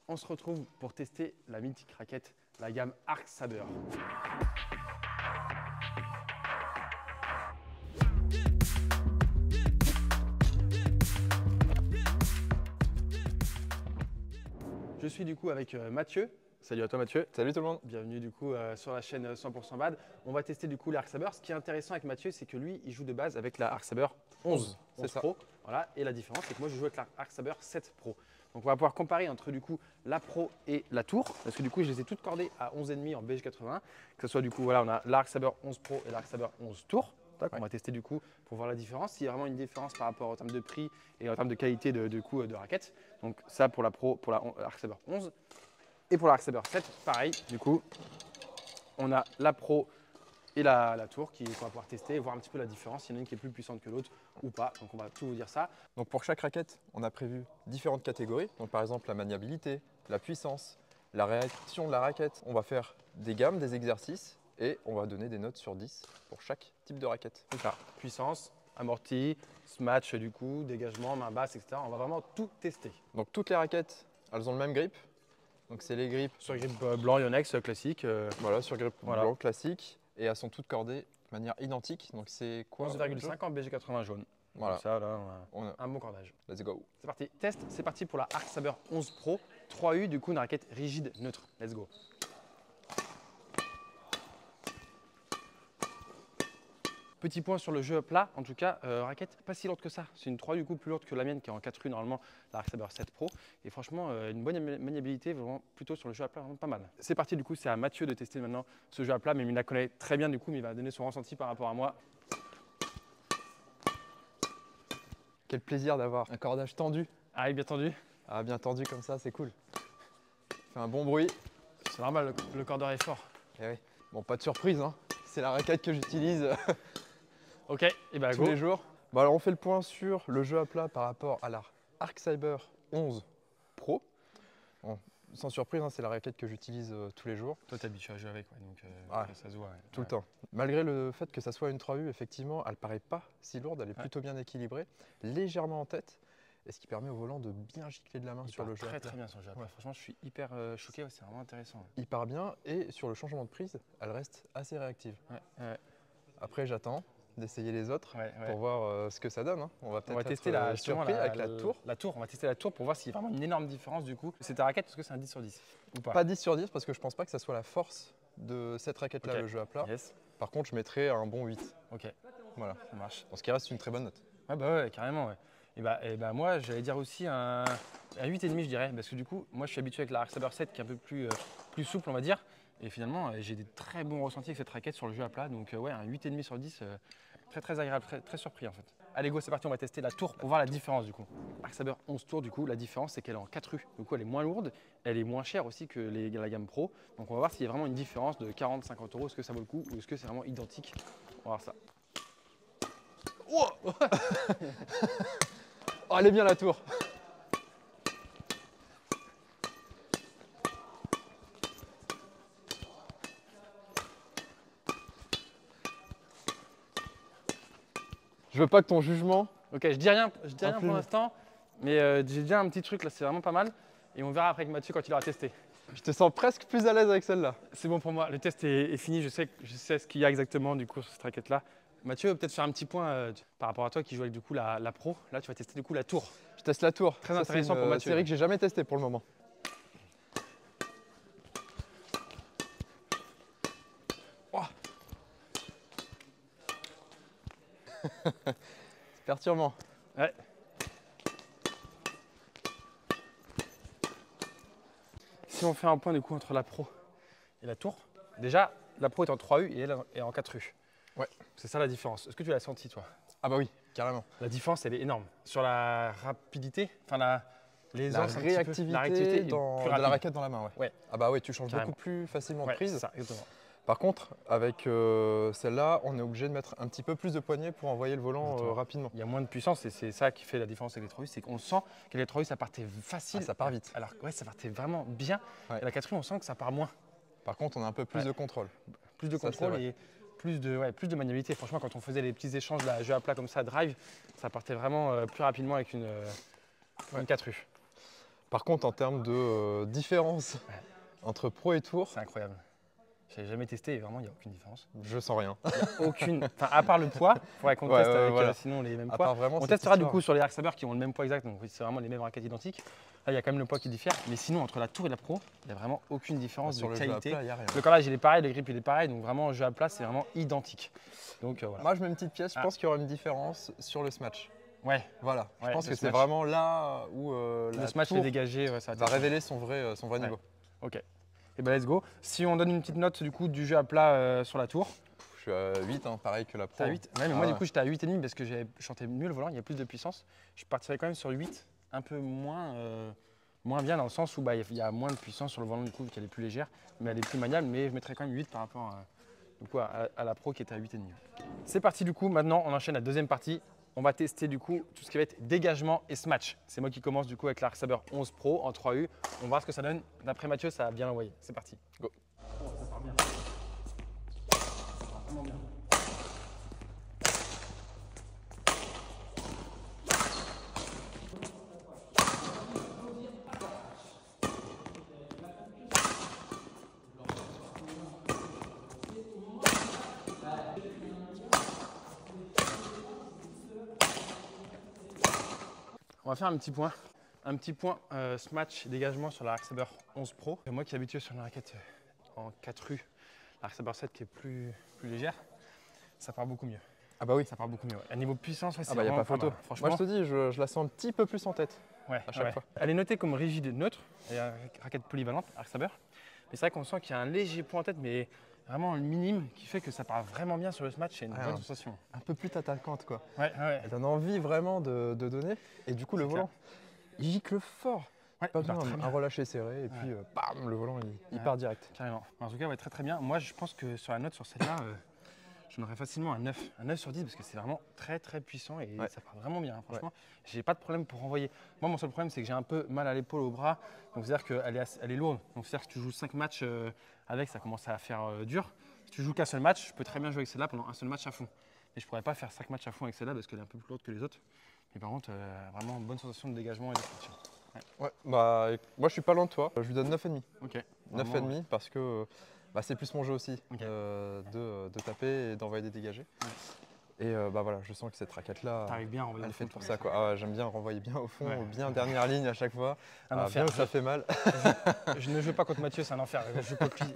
on se retrouve pour tester la mythique raquette, la gamme Arc Saber. Je suis du coup avec Mathieu. Salut à toi Mathieu. Salut tout le monde. Bienvenue du coup sur la chaîne 100% Bad. On va tester du coup l'Arc Saber. Ce qui est intéressant avec Mathieu, c'est que lui, il joue de base avec la Arc Saber 11 Pro. Voilà. Et la différence, c'est que moi, je joue avec la Arc Saber 7 Pro. Donc on va pouvoir comparer entre du coup la Pro et la Tour. Parce que du coup, je les ai toutes cordées à 11,5 en BG80. Que ce soit du coup, voilà, on a l'Arc Saber 11 Pro et l'Arc Saber 11 Tour. On va tester du coup pour voir la différence. S'il y a vraiment une différence par rapport en termes de prix et en termes de qualité de raquette. Donc ça pour la Pro, pour la Arc Saber 11. Et pour l'Arc Saber 7, pareil, du coup, on a la Pro et la Tour qu'on va pouvoir tester et voir un petit peu la différence, s'il y en a une qui est plus puissante que l'autre ou pas. Donc on va tout vous dire ça. Donc pour chaque raquette, on a prévu différentes catégories. Donc par exemple la maniabilité, la puissance, la réaction de la raquette. On va faire des gammes, des exercices et on va donner des notes sur 10 pour chaque type de raquette. C'est ça, puissance, amorti, smash du coup, dégagement, main basse, etc. On va vraiment tout tester. Donc toutes les raquettes, elles ont le même grip. Donc c'est les grips sur grip blanc Yonex classique. Voilà, sur grip blanc classique. Et elles sont toutes cordées de manière identique. Donc c'est quoi 11,5 en BG80 jaune. Voilà. Donc ça, là, on a un bon cordage. Let's go. C'est parti. Test, c'est parti pour la Arc Saber 11 Pro. 3U, du coup, une raquette rigide neutre. Let's go. Petit point sur le jeu plat, en tout cas, raquette pas si lourde que ça. C'est une 3 du coup plus lourde que la mienne qui est en 4U normalement, la Arc Saber 7 Pro. Et franchement, une bonne maniabilité, vraiment plutôt sur le jeu à plat, vraiment pas mal. C'est parti du coup, c'est à Mathieu de tester maintenant ce jeu à plat, mais il la connaît très bien du coup, mais il va donner son ressenti par rapport à moi. Quel plaisir d'avoir un cordage tendu. Ah oui, bien tendu. Ah, bien tendu comme ça, c'est cool. Fait un bon bruit. C'est normal, le cordeur est fort. Eh oui. Bon, pas de surprise, hein. C'est la raquette que j'utilise. Ok, et bah tous les jours. Bon, alors on fait le point sur le jeu à plat par rapport à la Arc Saber 11 Pro. Bon, sans surprise, hein, c'est la raquette que j'utilise tous les jours. Toi, t'es habitué à jouer avec, ouais, donc ça se voit. Ouais. Tout le temps. Malgré le fait que ça soit une 3U, effectivement, elle paraît pas si lourde, elle est plutôt bien équilibrée, légèrement en tête, et ce qui permet au volant de bien gicler de la main sur le jeu à plat. Très bien sur le jeu à plat. Franchement, je suis hyper choqué, c'est vraiment intéressant. Il part bien, et sur le changement de prise, elle reste assez réactive. Après, j'attends d'essayer les autres pour voir ce que ça donne. Hein. On va peut-être tester surpris avec la tour. On va tester la tour pour voir s'il y a vraiment une énorme différence du coup. C'est ta raquette parce que c'est un 10 sur 10 ou pas? Pas 10 sur 10 parce que je pense pas que ça soit la force de cette raquette-là, le jeu à plat. Par contre, je mettrais un bon 8. Ok, voilà, ça marche. Ce qui reste une très bonne note. Ouais, bah ouais, carrément. Ouais. Et bah moi, j'allais dire aussi un 8,5 je dirais, parce que du coup, moi je suis habitué avec la Arc Saber 7 qui est un peu plus souple, on va dire. Et finalement, j'ai des très bons ressentis avec cette raquette sur le jeu à plat. Donc ouais, un 8,5 sur 10, très agréable, très surpris en fait. Allez go, c'est parti, on va tester la tour pour voir la différence du coup. Arc Saber 11 Tour, du coup, la différence c'est qu'elle est en 4U. Du coup, elle est moins lourde, elle est moins chère aussi que la gamme Pro. Donc on va voir s'il y a vraiment une différence de 40-50 €. Est-ce que ça vaut le coup ou est-ce que c'est vraiment identique? On va voir ça. Oh oh, elle est bien la tour. Je veux pas que ton jugement. Ok, je dis rien pour l'instant, mais j'ai déjà un petit truc là, c'est vraiment pas mal. Et on verra après avec Mathieu quand il aura testé. Je te sens presque plus à l'aise avec celle-là. C'est bon pour moi, le test est fini, je sais ce qu'il y a exactement du coup sur cette raquette là. Mathieu, peut-être faire un petit point par rapport à toi qui joue avec du coup la Pro. Là, tu vas tester du coup la Tour. Je teste la tour. Très intéressant pour Mathieu. C'est une série que j'ai jamais testée pour le moment. Oh. C'est perturbant. Ouais. Si on fait un point du coup entre la Pro et la Tour, déjà la Pro est en 3U et elle est en 4U. Ouais. C'est ça la différence. Est-ce que tu l'as senti toi? Ah bah oui, carrément. La différence elle est énorme. Sur la rapidité, enfin la réactivité de la raquette dans la main. Ouais. Ah bah oui, tu changes beaucoup plus facilement de prise. C'est ça, exactement. Par contre, avec celle-là, on est obligé de mettre un petit peu plus de poignée pour envoyer le volant rapidement. Il y a moins de puissance et c'est ça qui fait la différence avec les 3U, c'est qu'on sent que les 3U ça partait facile. Ah, ça part vite. Alors ouais, ça partait vraiment bien. Et la 4U, on sent que ça part moins. Par contre, on a un peu plus de contrôle. Plus de contrôle et plus de maniabilité. Franchement, quand on faisait les petits échanges de jeu à plat comme ça, drive, ça partait vraiment plus rapidement avec une 4U. Par contre, en termes de différence entre pro et tour, C'est incroyable. Je n'avais jamais testé et vraiment, il n'y a aucune différence. je sens rien. Aucune. Enfin, à part le poids, il faudrait qu'on teste avec voilà. sinon les mêmes À poids. part vraiment On cette testera du histoire. coup sur les Arc Saber qui ont le même poids exact, donc oui, c'est vraiment les mêmes raquettes identiques. Là, il y a quand même le poids qui diffère, mais sinon, entre la tour et la pro, il n'y a vraiment aucune différence Sur de le jeu à qualité. plat, il n'y a rien. Le corlage, il est pareil, le grip, il est pareil, donc vraiment, le jeu à plat, c'est vraiment identique. Donc voilà. Moi, je mets une petite pièce, je pense qu'il y aura une différence sur le smatch. Ouais, Voilà, je Ouais, pense le que c'est smash. vraiment là où le la smash est tour dégagé, ouais, ça va révéler son vrai Ouais. niveau. Ok. Et ben let's go. Si on donne une petite note du coup du jeu à plat sur la tour, Je suis à 8, hein, pareil que la pro. t'es à 8. Ouais, mais Ah moi du ouais. coup j'étais à 8,5 parce que j'avais chanté mieux le volant, il y a plus de puissance. Je partirais quand même sur 8, un peu moins bien dans le sens où bah, il y a moins de puissance sur le volant du coup vu qu'elle est plus légère, mais elle est plus maniable, mais je mettrais quand même 8 par rapport du coup, à la pro qui était à 8,5. C'est parti du coup, maintenant on enchaîne la deuxième partie. On va tester du coup tout ce qui va être dégagement et smash. C'est moi qui commence du coup avec l'Arc Saber 11 Pro en 3U. On va voir ce que ça donne. D'après Mathieu, ça va bien l'envoyer. C'est parti. Go. Ça part bien. Ça part vraiment bien. On va faire un petit point. Un petit point smash dégagement sur la Arc Saber 11 Pro. Moi qui suis habitué sur une raquette en 4U, l'Arc Saber 7 qui est plus légère, ça part beaucoup mieux. Ah bah oui. Ça part beaucoup mieux. Ouais. À niveau puissance, ouais, c'est Ah bah il n'y a vraiment pas photo. mal. Franchement, Moi je te dis, je la sens un petit peu plus en tête. ouais, à chaque ouais. fois. Elle est notée comme rigide et neutre, et raquette polyvalente, Arc Saber. Mais c'est vrai qu'on sent qu'il y a un léger point en tête, mais vraiment minime, qui fait que ça part vraiment bien sur le smash. C'est une bonne sensation. Un peu plus attaquante quoi. Ouais, ouais. Elle donne envie vraiment de donner. Et du coup le C'est volant, il gicle fort. Ouais, Pas il part besoin très d'un bien. relâché serré et puis bam, le volant il part direct. Carrément. En tout cas, ouais, très très bien. Moi, je pense que sur la note sur celle-là, j'en aurais facilement un 9. Un 9 sur 10 parce que c'est vraiment très très puissant et ça part vraiment bien. Franchement, j'ai pas de problème pour renvoyer. Moi, mon seul problème, c'est que j'ai un peu mal à l'épaule, au bras. Donc, c'est-à-dire qu'elle est lourde. Donc, c'est-à-dire que tu joues 5 matchs avec, ça commence à faire dur. Si tu joues qu'un seul match, je peux très bien jouer avec celle-là pendant un seul match à fond. Mais je pourrais pas faire 5 matchs à fond avec celle-là parce qu'elle est un peu plus lourde que les autres. Mais par contre, vraiment bonne sensation de dégagement et de friction. Ouais, bah moi je suis pas loin de toi. Je lui donne 9,5. Ok. 9,5 parce que c'est plus mon jeu aussi Ok. de taper et d'envoyer des dégagés. Et bah voilà, je sens que cette raquette là, T'arrives bien à renvoyer elle au est faite fond, pour toi. ça quoi. Ah ouais, j'aime bien renvoyer bien au fond, Ouais. bien dernière ligne à chaque fois. Un Ah, enfer. bien où ça fait mal. Je ne joue pas contre Mathieu, c'est un enfer. Je joue contre lui.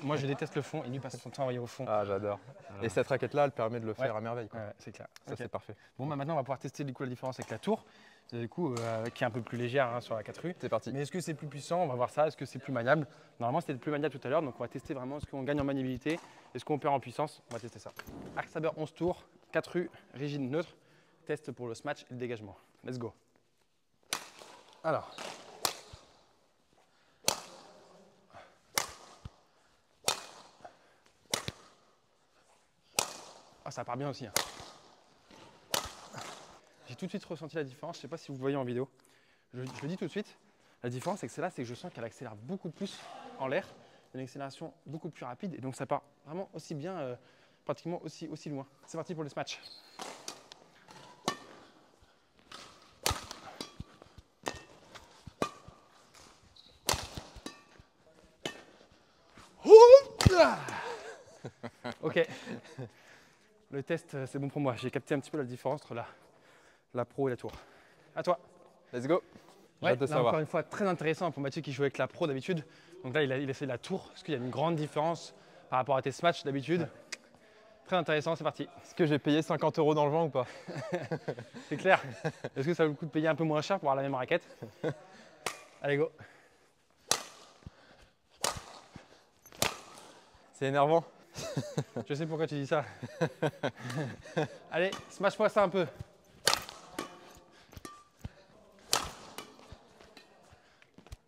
Moi, je déteste le fond et lui passe son temps à envoyer au fond. Ah j'adore. Voilà. Et cette raquette là, elle permet de le faire à merveille quoi. Ouais, c'est clair. Ça Ok. c'est parfait. Bon, bah, maintenant, on va pouvoir tester du coup la différence avec la tour, du coup, qui est un peu plus légère hein, sur la 4U. C'est parti. Mais est-ce que c'est plus puissant? On va voir ça. Est-ce que c'est plus maniable? Normalement, c'était plus maniable tout à l'heure, donc on va tester vraiment est-ce qu'on gagne en maniabilité, est-ce qu'on perd en puissance. On va tester ça. Arc Saber 11 tours, 4U, rigide neutre. Test pour le smash et le dégagement. Let's go. Alors. Ah, ça part bien aussi. Hein. J'ai tout de suite ressenti la différence. Je ne sais pas si vous voyez en vidéo. Je le dis tout de suite. La différence, c'est que celle-là, c'est que je sens qu'elle accélère beaucoup plus en l'air. Une accélération beaucoup plus rapide. Et donc, ça part vraiment aussi bien, pratiquement aussi loin. C'est parti pour le smash. Ok. Le test, c'est bon pour moi. J'ai capté un petit peu la différence entre la pro et la tour. À toi. Let's go. J'ai Ouais, hâte de là, savoir. encore une fois, très intéressant pour Mathieu qui joue avec la pro d'habitude. Donc là, il a fait la tour. Est-ce qu'il y a une grande différence par rapport à tes smash d'habitude? Très intéressant, c'est parti. Est-ce que j'ai payé 50 € dans le vent ou pas? C'est clair. Est-ce que ça vaut le coup de payer un peu moins cher pour avoir la même raquette? Allez, go. C'est énervant. Je sais pourquoi tu dis ça. Allez, smash-moi ça un peu.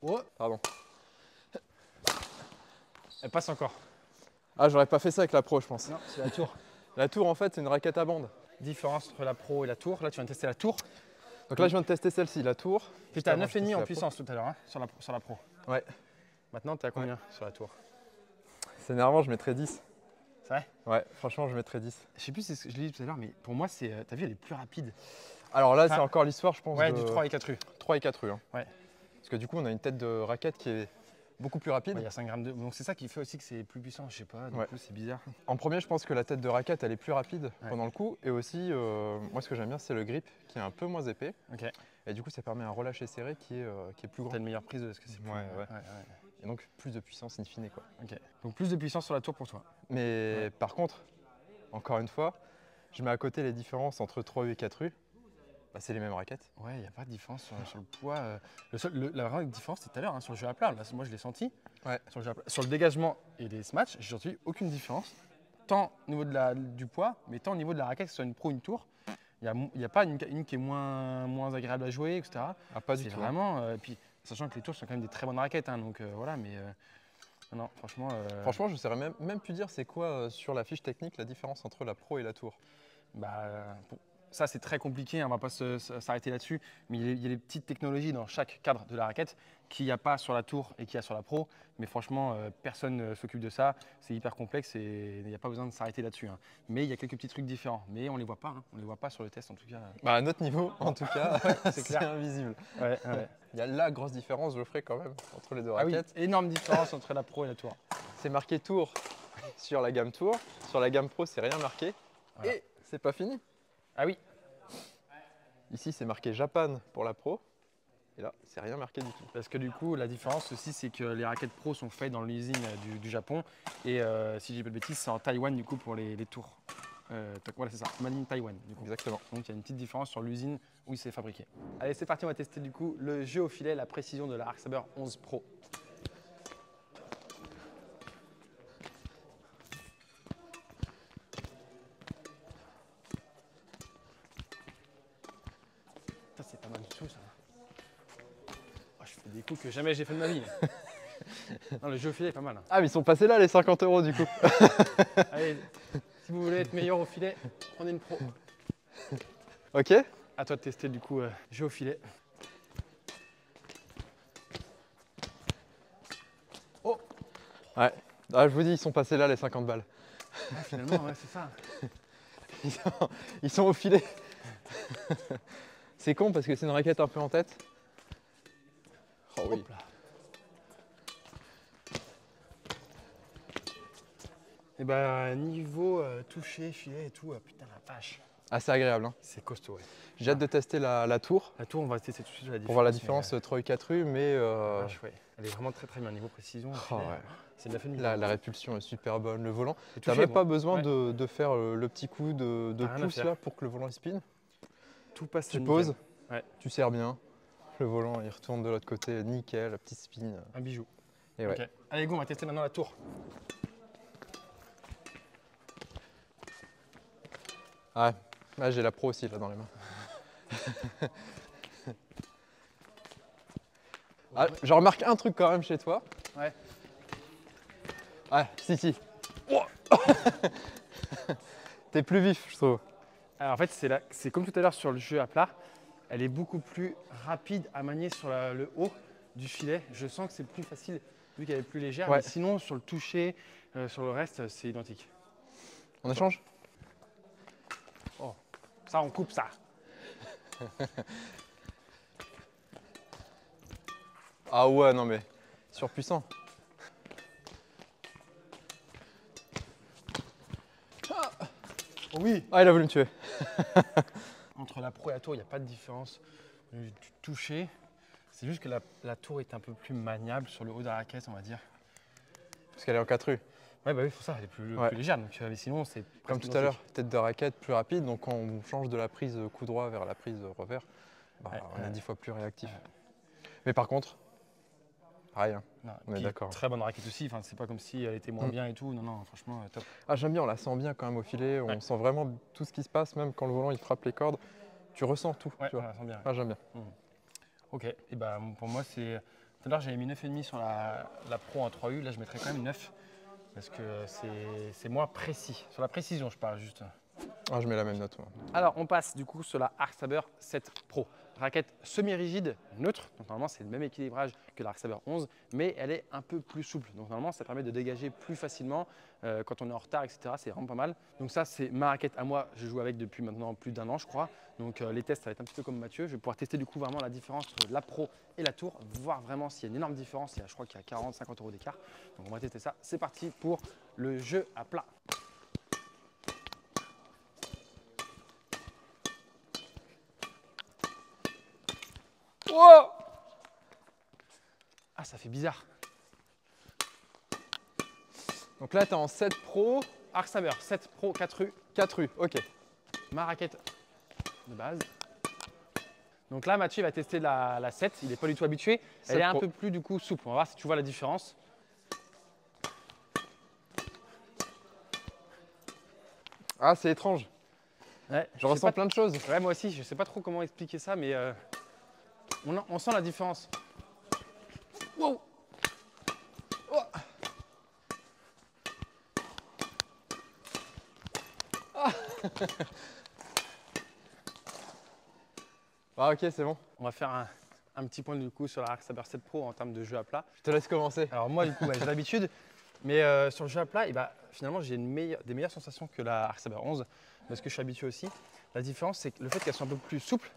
Oh, Pardon. elle passe encore. Ah j'aurais pas fait ça avec la pro je pense. Non, c'est la tour. La tour en fait c'est une raquette à bande. Différence entre la pro et la tour. Là, tu viens de tester la tour. Donc là je viens de tester celle-ci, la tour. Tu étais à Avant, je 9,5 testais en la puissance tout à l'heure hein, sur la pro. Ouais. Maintenant, tu es à combien sur la tour? C'est énervant, je mettrais 10. C'est vrai? Ouais, franchement je mettrais 10. Je sais plus si je l'ai dit tout à l'heure, mais pour moi, c'est, t'as vu, elle est plus rapide. Alors là c'est Ah. encore l'histoire je pense Ouais, de du 3 et 4U. 3 et 4 U. Hein. Ouais. Parce que du coup, on a une tête de raquette qui est beaucoup plus rapide. Ouais, il y a 5 grammes de. Donc c'est ça qui fait aussi que c'est plus puissant, je sais pas, du Ouais. coup c'est bizarre. En premier, je pense que la tête de raquette, elle est plus rapide pendant le coup. Et aussi, moi, ce que j'aime bien, c'est le grip qui est un peu moins épais. Ok. Et du coup, ça permet un relâché serré qui est plus grand. T'as une meilleure prise parce que c'est plus. Ouais. Et donc, plus de puissance in fine, quoi. Ok. Donc plus de puissance sur la tour pour toi. Mais par contre, encore une fois, je mets à côté les différences entre 3U et 4U. Bah, c'est les mêmes raquettes. Ouais, il n'y a pas de différence sur le poids. La vraie différence, c'était tout à l'heure, hein, sur le jeu à plat. Là, moi, je l'ai senti. Ouais. Sur le jeu à plat. Sur le dégagement et les smatchs, j'ai senti aucune différence. Tant au niveau du poids, mais tant au niveau de la raquette, que ce soit une pro ou une tour. Il n'y a pas une qui est moins agréable à jouer, etc. Ah, pas du C'est tout. vraiment. Puis, sachant que les tours sont quand même des très bonnes raquettes. Hein, donc voilà, mais non, franchement. Franchement, je ne saurais même plus dire c'est quoi sur la fiche technique la différence entre la pro et la tour. Ça, c'est très compliqué, on ne va pas s'arrêter là-dessus, mais il y a les petites technologies dans chaque cadre de la raquette qu'il n'y a pas sur la tour et qu'il y a sur la pro. Mais franchement, personne ne s'occupe de ça. C'est hyper complexe et il n'y a pas besoin de s'arrêter là-dessus. Hein. Mais il y a quelques petits trucs différents. Mais on ne les voit pas. Hein. On ne les voit pas sur le test en tout cas. Bah, à notre niveau, en tout cas, c'est invisible. Ouais. Il y a la grosse différence, je ferai quand même, entre les deux Ah oui, raquettes. énorme différence entre la pro et la tour. C'est marqué tour sur la gamme tour. Sur la gamme pro, c'est rien marqué. Voilà. Et c'est pas fini. Ah oui. Ici, c'est marqué Japan pour la pro. Et là, c'est rien marqué du tout. Parce que du coup, la différence aussi, c'est que les raquettes pro sont faites dans l'usine du Japon. Et si je dis pas de bêtises, c'est en Taïwan du coup pour les tours. Voilà, c'est ça, Made in Taïwan. Du coup. Exactement. Donc il y a une petite différence sur l'usine où il s'est fabriqué. Allez, c'est parti, on va tester du coup le jeu au filet, la précision de la Arc Saber 11 Pro. C'est pas mal du tout ça. Oh, je fais des coups que jamais j'ai fait de ma vie. Non, le jeu au filet est pas mal. Hein. Ah, mais ils sont passés là les 50 € du coup. Allez, si vous voulez être meilleur au filet, prenez une pro. Ok. À toi de tester du coup jeu au filet. Oh. Ouais. Ah, je vous dis, ils sont passés là les 50 balles. Ah, finalement, ouais, c'est ça. Ils sont au filet. C'est con parce que c'est une raquette un peu en tête. Oh oui. Hop là. Et bah niveau toucher, filet et tout, putain la vache. Assez agréable. Hein. C'est costaud, ouais. J'ai hâte de tester la tour. La tour, on va tester tout de suite la différence. Pour voir la différence 3 et 4 U, mais vache, ouais. Elle est vraiment très très bien niveau précision. Oh, ouais. C'est de la famille. La répulsion est super bonne. Le volant, tu touché, n'as même bon. pas besoin Ouais. de faire le petit coup de pouce là pour que le volant il spin. Tout passe. Tu poses, ouais. tu serres bien. Le volant il retourne de l'autre côté, nickel, la petite spin. Un bijou. Et ouais. Okay. Allez go, on va tester maintenant la tour. Ouais, là j'ai la pro aussi là dans les mains. Ah, je remarque un truc quand même chez toi. Ouais. Ouais, si. Oh. T'es plus vif, je trouve. Alors en fait, c'est comme tout à l'heure sur le jeu à plat. Elle est beaucoup plus rapide à manier sur le haut du filet. Je sens que c'est plus facile vu qu'elle est plus légère. Ouais. Mais sinon, sur le toucher, sur le reste, c'est identique. On échange? Oh, ça, on coupe ça. Ah ouais, non mais surpuissant. Ah oui. Ah, il a voulu me tuer. Entre la pro et la tour, il n'y a pas de différence du toucher. C'est juste que la tour est un peu plus maniable sur le haut de la raquette, on va dire. Parce qu'elle est en 4 U. Ouais, bah oui, pour ça, elle est plus légère. Donc, mais sinon, c'est comme tout à l'heure, tête de raquette plus rapide. Donc quand on change de la prise coup droit vers la prise revers, bah, on est 10 fois plus réactif. Mais par contre, rien. Non, on est d'accord. Très bonne raquette aussi. Enfin, c'est pas comme si elle était moins bien et tout. Non, non, franchement, top. Ah, j'aime bien, on la sent bien quand même au filet. On sent vraiment tout ce qui se passe, même quand le volant il frappe les cordes. Tu ressens tout. Ouais, tu vois. on la sent bien. Ah, j'aime bien. Ok, et bah, pour moi, c'est. Tout à l'heure, j'avais mis 9,5 sur la Pro en 3U. Là, je mettrais quand même 9 parce que c'est moins précis. Sur la précision, je parle juste. Ah, je mets la même note. Moi. Alors, on passe du coup sur la Arc Saber 7 Pro. raquette semi-rigide neutre. Donc normalement, c'est le même équilibrage que la Arc Saber 11, mais elle est un peu plus souple. Donc normalement, ça permet de dégager plus facilement quand on est en retard, etc. C'est vraiment pas mal. Donc ça, c'est ma raquette à moi. Je joue avec depuis maintenant plus d'1 an, je crois. Donc les tests, ça va être un petit peu comme Mathieu. Je vais pouvoir tester du coup vraiment la différence entre la Pro et la Tour, voir vraiment s'il y a une énorme différence. Je crois qu'il y a 40-50 € d'écart. Donc on va tester ça. C'est parti pour le jeu à plat. Oh, Ah, ça fait bizarre. donc là, tu es en 7 Pro, Arc Saber 7 Pro 4 U, 4 U. Ok. ma raquette de base. Donc là, Mathieu va tester la 7. Il n'est pas du tout habitué. Elle 7 est un Pro. peu plus du coup souple. On va voir si tu vois la différence. Ah, c'est étrange. Ouais, Je ressens plein de choses. Ouais, moi aussi, je ne sais pas trop comment expliquer ça, mais on sent la différence. Wow. Oh. Ah, ok, c'est bon. On va faire un petit point du coup sur la Arc Saber 7 Pro en termes de jeu à plat. Je te laisse commencer. Alors moi, du coup, j'ai l'habitude, mais sur le jeu à plat, finalement, j'ai des meilleures sensations que la Arc Saber 11, parce que je suis habitué aussi. La différence, c'est que le fait qu'elle soit un peu plus souple,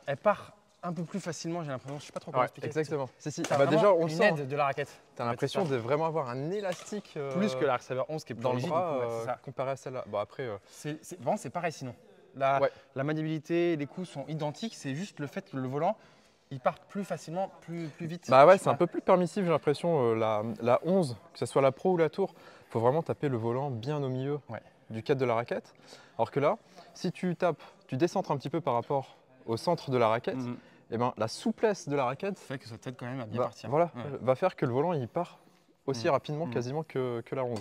elle part un peu plus facilement, j'ai l'impression. Je ne sais pas trop comment Ouais, expliquer. exactement. Si, si. T'as Bah, déjà, on le une sent. aide de la raquette. Tu as l'impression de vraiment avoir un élastique Plus que la Arc Saber 11 qui est plus dans le rigide, bras du coup, c'est ça. comparé à celle-là. Bon, après, Vraiment, c'est pareil sinon. Ouais. La maniabilité, les coups sont identiques, c'est juste le fait que le volant, il part plus facilement, plus vite. bah ouais, Je sais c'est un pas. peu plus permissif, j'ai l'impression. La 11, que ce soit la Pro ou la Tour, il faut vraiment taper le volant bien au milieu Ouais. du cadre de la raquette. Alors que là, si tu tapes, tu décentres un petit peu par rapport au centre de la raquette, et ben, la souplesse de la raquette Ça fait que ça t'aide quand même à bien partir. voilà, Ouais. va faire que le volant il part aussi rapidement quasiment que la 11.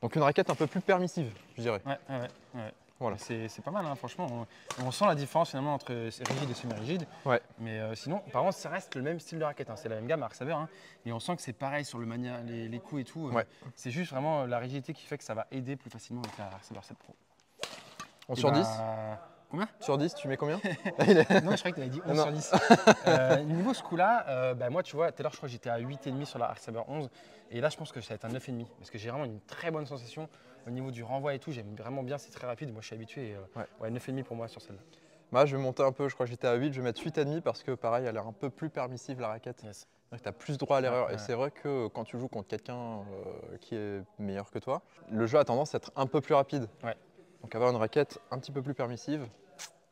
Donc une raquette un peu plus permissive, je dirais. Ouais. Voilà. C'est pas mal, hein, franchement. On sent la différence finalement entre rigide et semi-rigide. Ouais. Mais sinon, par contre, ça reste le même style de raquette. Hein. C'est la même gamme, Arc Saber. Hein. Et on sent que c'est pareil sur les coups et tout. Ouais. C'est juste vraiment la rigidité qui fait que ça va aider plus facilement avec la Arc Saber 7 Pro. On sur 10 Combien? Sur 10, tu mets combien? Non, je croyais que tu avais dit 11 sur 10. Niveau ce coup-là, moi, tu vois, tout à l'heure, je crois que j'étais à 8,5 sur la Arc Saber 11. Et là, je pense que ça va être un 9,5. Parce que j'ai vraiment une très bonne sensation au niveau du renvoi et tout. J'aime vraiment bien, c'est très rapide. Moi, je suis habitué. Ouais, 9,5 pour moi sur celle-là. Bah, je vais monter un peu, je crois que j'étais à 8, je vais mettre 8,5 parce que pareil, elle est un peu plus permissive la raquette. Yes. Tu as plus droit à l'erreur. Ouais. Et c'est vrai que quand tu joues contre quelqu'un qui est meilleur que toi, le jeu a tendance à être un peu plus rapide. Ouais. Donc avoir une raquette un petit peu plus permissive,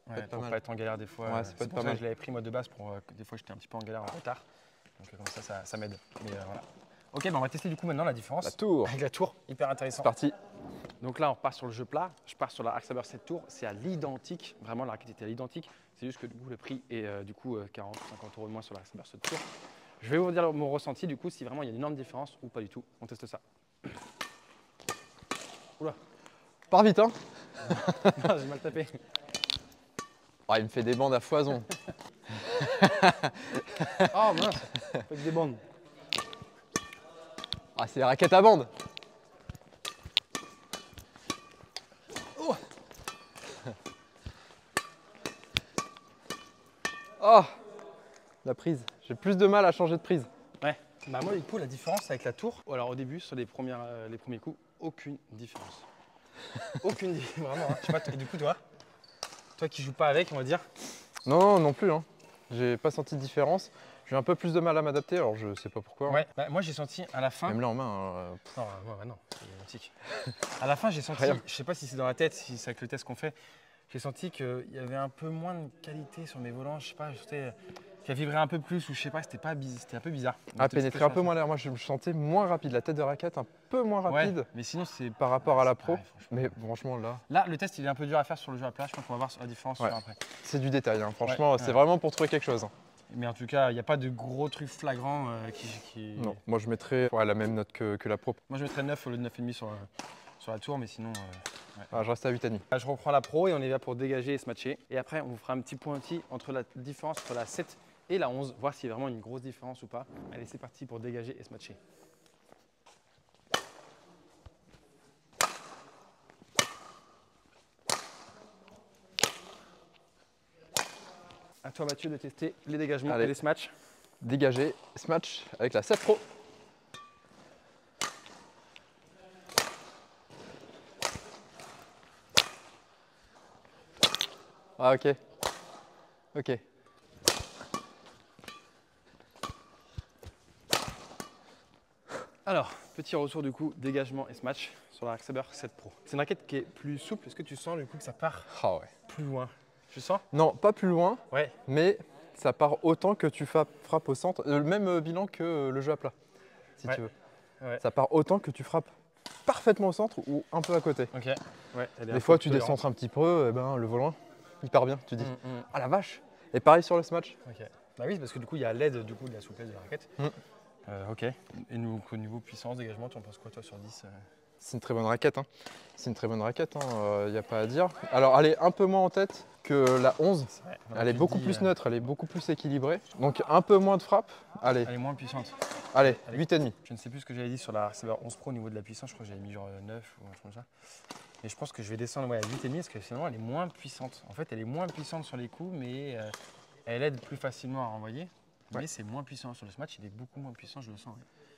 Ouais, peut être pas pour mal. pas être en galère des fois. Ouais, ça peut c'est être pour pas ça mal. que je l'avais pris moi de base pour que des fois j'étais un petit peu en galère en retard. Donc comme ça m'aide. Mais voilà. Ok, on va tester du coup maintenant la différence. La tour, Avec la tour, hyper intéressant. c'est parti. Donc là, on repart sur le jeu plat. Je pars sur la Arc Saber 7 Tour. C'est à l'identique. Vraiment, la raquette était à l'identique. C'est juste que du coup, le prix est 40 ou 50 € de moins sur la Arc Saber 7 Tour. Je vais vous dire mon ressenti du coup, si vraiment il y a une énorme différence ou pas du tout. On teste ça. Oula, Pars vite, hein. non, j'ai mal tapé. Ah, il me fait des bandes à foison. Oh mince, avec des bandes. Ah, c'est les raquettes à bandes. Oh, la prise. J'ai plus de mal à changer de prise. Ouais. Bah moi du coup la différence avec la tour, alors au début sur les premiers coups, aucune différence. Aucune différence, vraiment. Hein. Je sais pas, et du coup toi qui joues pas avec, on va dire. Non, non plus. Hein. J'ai pas senti de différence. J'ai un peu plus de mal à m'adapter, alors je sais pas pourquoi. Ouais. Bah, moi j'ai senti à la fin. Même là en main. Non, non, c'est identique. À la fin j'ai senti, Rien. je sais pas si c'est dans la tête, si c'est avec le test qu'on fait, j'ai senti qu'il y avait un peu moins de qualité sur mes volants, je sais pas, je sentais qu'elle vibrait un peu plus ou je sais pas, c'était un peu bizarre. À pénétrer un peu moins l'air. Moi je me sentais moins rapide. La tête de raquette un peu moins rapide Ouais, mais sinon c'est par rapport à la pro. pareil, franchement. Mais franchement là, Là, le test il est un peu dur à faire sur le jeu à plat, je pense qu'on va voir la différence Ouais. sur après. c'est du détail. Hein. Franchement, Ouais, c'est ouais. vraiment pour trouver quelque chose. Hein. Mais en tout cas, il n'y a pas de gros trucs flagrants qui. Non, moi je mettrais la même note que la pro. Moi je mettrais 9 au lieu de 9,5 sur la tour, mais sinon. Ouais. Ah, je reste à 8,5. Là, je reprends la pro et on est là pour dégager et se matcher. Et après, on vous fera un petit pointis entre la différence entre la 7 et la 11, voir s'il y a vraiment une grosse différence ou pas. Allez, c'est parti pour dégager et se matcher. À toi Mathieu de tester les dégagements Allez. et les smatchs. Dégagé, smash avec la 7 Pro. Ah ok. Ok. Alors, petit retour du coup, dégagement et smash sur la Arcsaber 7 Pro. C'est une raquette qui est plus souple. Est-ce que tu sens du coup que ça part Ah ouais. plus loin? Tu sens? Non, pas plus loin, Ouais. mais ça part autant que tu frappes au centre. Le même bilan que le jeu à plat, si Ouais. tu veux. Ouais. Ça part autant que tu frappes parfaitement au centre ou un peu à côté. Ok. Ouais. Elle est un Des peu fois, tu cohérente. décentres un petit peu, et ben, le volant, il part bien. Tu dis, Mm. ah la vache. Et pareil sur le smash. Ok. Bah oui, parce que du coup, il y a l'aide du coup de la souplesse de la raquette. Mm. Ok. Et nous, au niveau puissance, dégagement, tu en penses quoi toi sur 10 C'est une très bonne raquette. Hein. C'est une très bonne raquette, il n'y a pas à dire. Alors, elle est un peu moins en tête que la 11. Ouais, Elle est beaucoup plus neutre, elle est beaucoup plus équilibrée. Donc, un peu moins de frappe. Allez, Elle est moins puissante. allez, Elle est- 8,5. Je ne sais plus ce que j'avais dit sur la Arcsaber 11 Pro au niveau de la puissance. Je crois que j'avais mis genre 9 ou un truc comme ça. Et je pense que je vais descendre à 8,5 parce que finalement, elle est moins puissante. En fait, elle est moins puissante sur les coups, mais elle aide plus facilement à renvoyer. Ouais. Mais c'est moins puissant sur le smash. Il est beaucoup moins puissant, je le sens.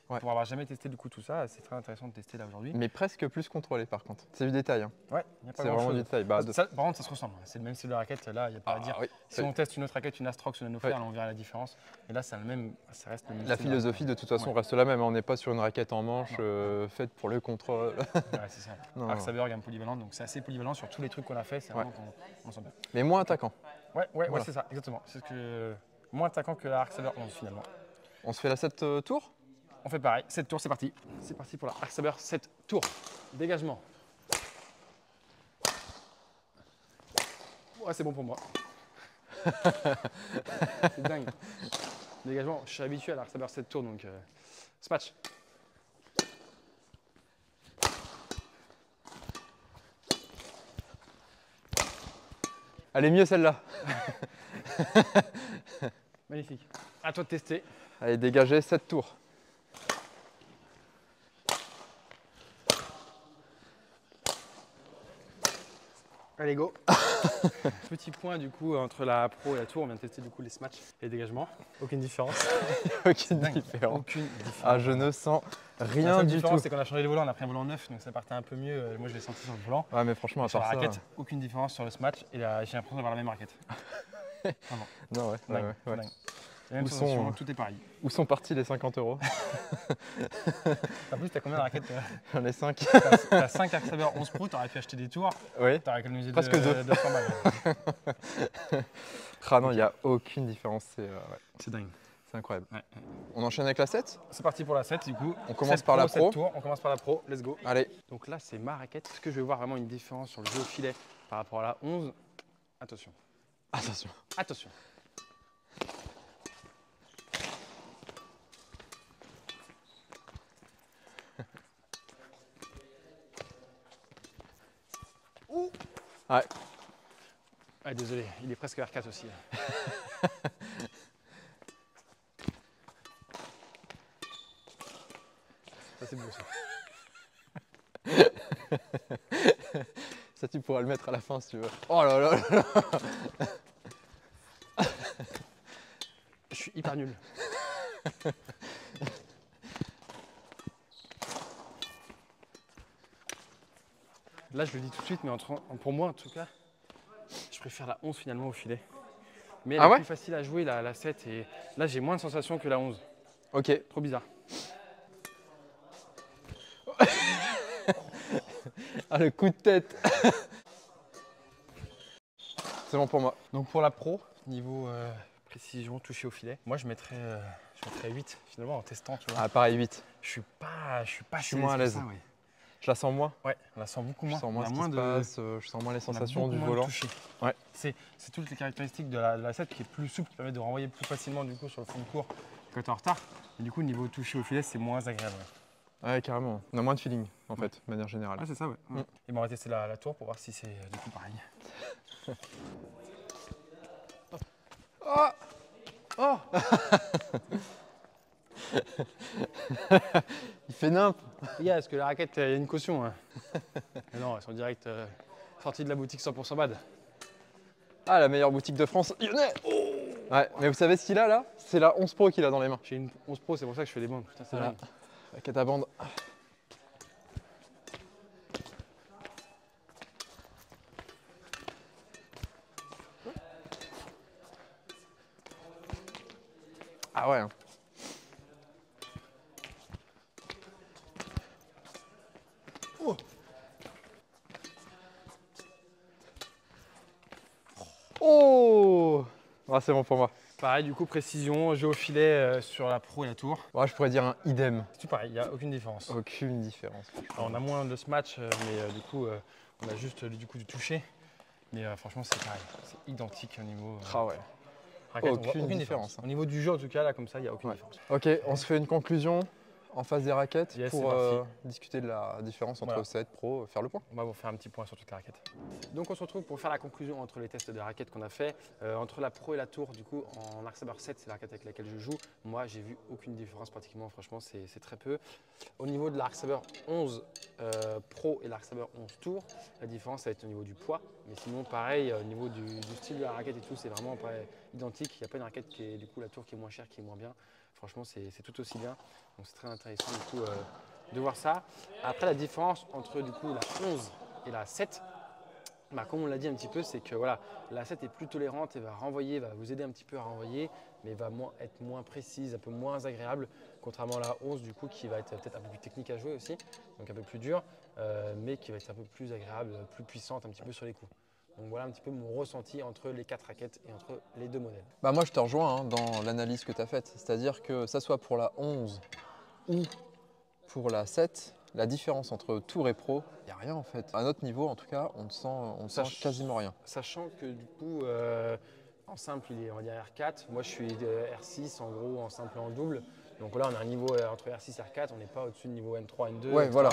Ouais. Pour avoir jamais testé du coup tout ça, c'est très intéressant de tester là aujourd'hui. Mais presque plus contrôlé par contre. C'est du détail. Hein. Ouais, il n'y a pas C'est grand vraiment chose. du détail. Bah, Par contre, ça se ressemble. C'est le même style de raquette. Là, il n'y a pas à dire. oui. Si on teste une autre raquette, une Astrox ou une Nanofair, là, on verra la différence. Et là, ça reste le même La style de philosophie de toute façon reste la même. On n'est pas sur une raquette en manche faite pour le contrôle. raquette. Ouais, c'est ça. Non, Arcsaber gamme polyvalente, donc c'est assez polyvalent sur tous les trucs qu'on a fait. C'est vraiment qu'on sent bien. Mais moins attaquant. Ouais, Voilà. c'est ça, exactement. C'est ce que moins attaquant que la Arcsaber 11 finalement. On se fait la 7 tours. On fait pareil. 7 tours, c'est parti. C'est parti pour la Arcsaber 7 tours. Dégagement. Ouais, c'est bon pour moi. C'est dingue. Dégagement, je suis habitué à la Arcsaber 7 tours, donc smash. Elle est mieux celle-là. Magnifique. À toi de tester. Allez, dégagé 7 tours. Allez, go. Petit point du coup entre la Pro et la Tour. On vient de tester du coup les smatchs et les dégagements. Aucune différence. Aucune Dingue. différence. Aucune différence. Ah, je ne sens La rien seule du différence, tout. c'est qu'on a changé les volants, on a pris un volant neuf, donc ça partait un peu mieux. Moi, je l'ai senti sur le volant. Ouais, mais franchement, à Sur la part ça. raquette, aucune différence sur le smatch et j'ai l'impression d'avoir la même raquette. Vraiment. Non, ouais, Dingue, ouais. dingue. La même Où sensation, sont- tout est pareil. Où sont partis les 50 €? En plus, t'as combien de raquettes toi J'en ai 5. T'as 5 Arcsaber 11 Pro, t'aurais pu acheter des tours, Oui. t'aurais économisé Presque 200 deux. balles. Ah non, il n'y a aucune différence. C'est C'est dingue. c'est incroyable. Ouais. On enchaîne avec la 7. C'est parti pour la 7 du coup. On commence 7 par la 7 Pro. tours. On commence par la Pro, let's go. Allez, Donc là, c'est ma raquette. Est-ce que je vais voir vraiment une différence sur le jeu au filet par rapport à la 11? Attention. attention. Attention. Ouh. Ouais. Ah, désolé, il est presque R4 aussi. Ça, c'est beau ça. Ça, tu pourras le mettre à la fin si tu veux. Oh là là là là. Je suis hyper nul. Là, je le dis tout de suite, mais pour moi en tout cas, je préfère la 11 finalement au filet. Mais elle Ah est ouais plus facile à jouer la 7 et là j'ai moins de sensations que la 11. Ok. Trop bizarre. Ah, le coup de tête. C'est bon pour moi. Donc pour la pro, niveau précision, toucher au filet, moi je mettrais 8 finalement en testant, tu vois. Ah, pareil, 8. Je suis pas Je suis moins à l'aise. Ouais. Je la sens moins. Ouais, on la sent beaucoup Je moins. sens moins On a ce qui moins se de passe, je sens moins les on a sensations beaucoup du moins de volant. toucher. Ouais. C'est toutes les caractéristiques de la 7 qui est plus souple, qui permet de renvoyer plus facilement du coup sur le fond de cours quand tu es en retard. Et du coup, niveau toucher au filet, c'est moins agréable. Ouais, carrément. On a moins de feeling, en fait, de manière générale. Ah, c'est ça, ouais. Mm. Et bon, on va tester la tour pour voir si c'est du coup pareil. Oh Oh Il fait nimp. Les gars, est-ce que la raquette, il y a une caution hein? Mais non, elles sont direct sorties de la boutique 100% bad. Ah, la meilleure boutique de France, Lyonnais. Oh, Ouais, mais vous savez ce qu'il a là? C'est la 11 Pro qu'il a dans les mains. J'ai une 11 Pro, c'est pour ça que je fais des bandes. Putain, c'est Voilà. dingue. La catabande. Ah ouais. Oh. Oh. Ah, c'est bon pour moi. Pareil, du coup, précision, jeu au filet sur la Pro et la Tour. Ouais, je pourrais dire un idem. C'est tout pareil, il n'y a aucune différence. Aucune différence. Alors, on a moins de ce match, mais du coup, on a juste du toucher. Mais franchement, c'est pareil, c'est identique au niveau. Ah ouais. Raquette, on voit Aucune différence. Au niveau du jeu, en tout cas, là, comme ça, il n'y a aucune différence. Ok, on se fait une conclusion en face des raquettes Yes, pour c'est parti. discuter de la différence entre Voilà. 7 Pro, faire le point. On va vous faire un petit point sur toutes les raquettes. Donc on se retrouve pour faire la conclusion entre les tests de raquettes qu'on a fait. Entre la Pro et la Tour, du coup, en Arc Saber 7, c'est la raquette avec laquelle je joue. Moi, j'ai vu aucune différence pratiquement, franchement, c'est très peu. Au niveau de l'Arc Saber 11 Pro et l'Arc Saber 11 Tour, la différence, ça va être au niveau du poids. Mais sinon, pareil, au niveau du style de la raquette et tout, c'est vraiment pas identique. Il n'y a pas une raquette qui est, du coup, la Tour qui est moins chère, qui est moins bien. Franchement, c'est tout aussi bien. Donc c'est très intéressant, du coup, de voir ça. Après, la différence entre du coup la 11 et la 7, bah, comme on l'a dit un petit peu, c'est que voilà, la 7 est plus tolérante et va renvoyer, va vous aider un petit peu à renvoyer, mais va être moins précise, un peu moins agréable, contrairement à la 11 du coup qui va être peut-être un peu plus technique à jouer aussi, donc un peu plus dur, mais qui va être un peu plus agréable, plus puissante un petit peu sur les coups. Donc voilà un petit peu mon ressenti entre les 4 raquettes et entre les deux modèles. Bah moi je te rejoins hein, dans l'analyse que tu as faite, c'est-à-dire que ça soit pour la 11 ou pour la 7, la différence entre Tour et Pro, il n'y a rien en fait. À notre niveau en tout cas, on ne sent quasiment rien. Sachant que du coup, en simple il est on va dire R4, moi je suis R6 en gros en simple et en double. Donc là on a un niveau entre R6 et R4, on n'est pas au-dessus de niveau N3, N2, Ouais, etc.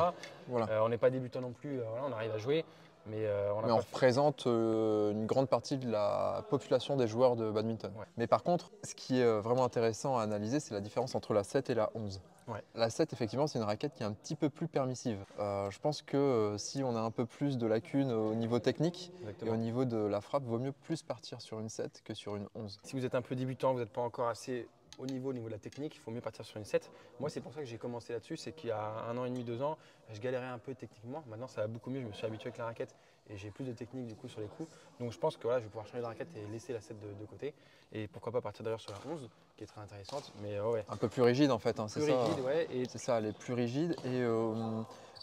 voilà. On n'est pas débutant non plus, voilà, on arrive à jouer. Mais on représente une grande partie de la population des joueurs de badminton. Ouais. Mais par contre, ce qui est vraiment intéressant à analyser, c'est la différence entre la 7 et la 11. Ouais. La 7, effectivement, c'est une raquette qui est un petit peu plus permissive. Je pense que si on a un peu plus de lacunes au niveau technique et au niveau de la frappe, il vaut mieux plus partir sur une 7 que sur une 11. Si vous êtes un peu débutant, vous n'êtes pas encore assez au niveau de la technique, il faut mieux partir sur une 7. Moi, c'est pour ça que j'ai commencé là-dessus, c'est qu'il y a 1 an et demi, 2 ans, je galérais un peu techniquement. Maintenant, ça va beaucoup mieux, je me suis habitué avec la raquette et j'ai plus de technique du coup sur les coups. Donc je pense que voilà, je vais pouvoir changer de raquette et laisser la 7 de côté. Et pourquoi pas partir d'ailleurs sur la 11, qui est très intéressante. Mais ouais. Un peu plus rigide en fait, hein, c'est ça. Rigide, ouais. C'est ça, elle est plus rigide. Et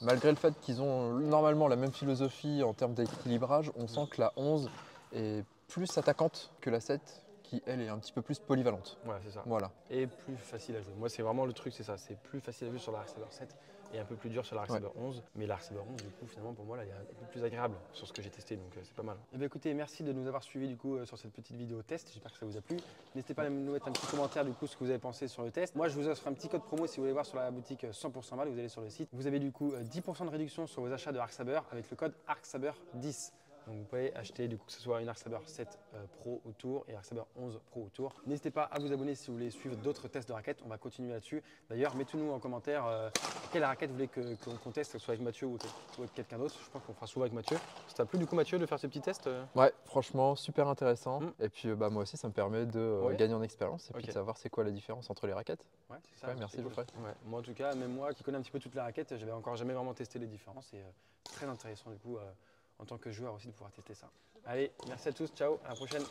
malgré le fait qu'ils ont normalement la même philosophie en termes d'équilibrage, on sent que la 11 est plus attaquante que la 7. Qui, elle, est un petit peu plus polyvalente. Ouais, c'est ça. Voilà. Et plus facile à jouer. Moi, c'est vraiment le truc, c'est ça. C'est plus facile à jouer sur la Arc Saber 7 et un peu plus dur sur la Arc Saber 11. Mais la Arc Saber 11, du coup, finalement, pour moi, là, elle est un peu plus agréable sur ce que j'ai testé, donc c'est pas mal. Et bien, écoutez, merci de nous avoir suivis, du coup, sur cette petite vidéo test. J'espère que ça vous a plu. N'hésitez pas à nous mettre un petit commentaire, du coup, ce que vous avez pensé sur le test. Moi, je vous offre un petit code promo si vous voulez voir sur la boutique 100% mal. Vous allez sur le site. Vous avez, du coup, 10% de réduction sur vos achats de Arc Saber avec le code ARCSABER10. Donc vous pouvez acheter du coup que ce soit une Arc Saber 7 Pro au tour et Arc Saber 11 Pro au tour. N'hésitez pas à vous abonner si vous voulez suivre d'autres tests de raquettes. On va continuer là-dessus. D'ailleurs, mettez-nous en commentaire quelle raquette vous voulez qu'on teste, que ce soit avec Mathieu ou avec quelqu'un d'autre. Je pense qu'on fera souvent avec Mathieu. Ça t'a plu du coup Mathieu de faire ce petit test Ouais, franchement, super intéressant. Et puis bah, moi aussi, ça me permet de gagner en expérience et puis de savoir c'est quoi la différence entre les raquettes. Ouais, c'est ça. Ouais, merci Geoffrey. Ouais. Moi en tout cas, même moi qui connais un petit peu toutes les raquettes, j'avais encore jamais vraiment testé les différences et très intéressant du coup en tant que joueur aussi de pouvoir tester ça. Allez, merci à tous, ciao, à la prochaine.